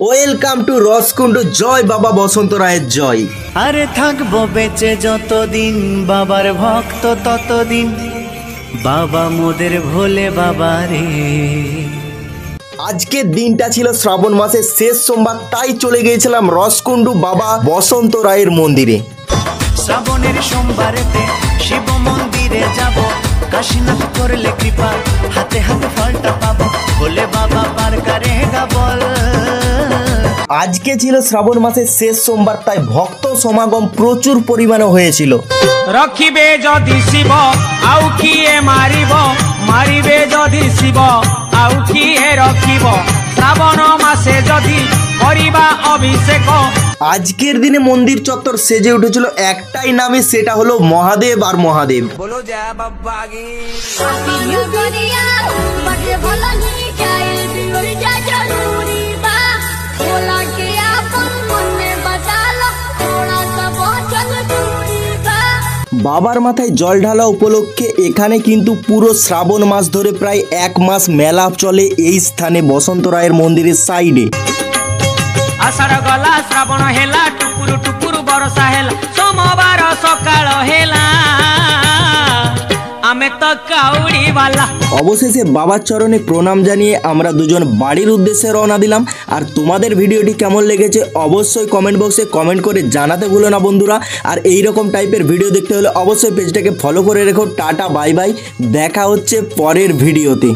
Welcome to Raskunda. জয় বাবা বসন্ত রায়ের জয়। আরে থাকবো বেঁচে যতদিন, বাবার ভক্ত ততদিন, বাবা মোদের ভোলে বাবা রে। আজকের দিনটা ছিল শ্রাবণ মাসের শেষ সোমবার, তাই চলে গিয়েছিলাম রসকুণ্ডু বাবা বসন্ত রায়ের মন্দিরে। শ্রাবণের সোমবারেতে শিব মন্দিরে যাব, কাশীনাথ করলে কৃপা, হাতে হাতে ফলটা পাবো, ভোলে বাবা পার করেগা বল। আজকে ছিল শ্রাবণ মাসের শেষ সোমবার, তাই ভক্ত সমাগম প্রচুর পরিমাণে হয়েছিল। রখিবে যদি শিব আউ কিয়ে মারিব, মারিবে যদি শিব আউ কিয়ে রখিব, শ্রাবণ মাসে যদি করিবা অভিষেক। আজকের দিনে মন্দির চত্বর সেজে উঠেছিল একটাই নামে, সেটা হলো মহাদেব আর মহাদেব। বলো যা বাবা গে। বাবার মাথায় জল ঢালা উপলক্ষে এখানে কিন্তু পুরো শ্রাবণ মাস ধরে প্রায় এক মাস মেলা চলে এই স্থানে বসন্ত রায়ের মন্দিরের সাইডে। আষাঢ় গলা শ্রাবণ হেলা, টুকুরু টুকুরু বর্ষা হেলা, সোমবার সকাল হেলা, আমি তো কাউড়ি বালা। অবশেষে বাবার চরণে প্রণাম জানিয়ে আমরা দুজন বাড়ির উদ্দেশ্যে রওনা দিলাম। আর তোমাদের ভিডিওটি কেমন লেগেছে অবশ্যই কমেন্ট বক্সে কমেন্ট করে জানাতে ভুলো না বন্ধুরা। আর এই রকম টাইপের ভিডিও দেখতে হলে অবশ্যই পেজটাকে ফলো করে রেখো। টাটা বাই বাই, দেখা হচ্ছে পরের ভিডিওতে।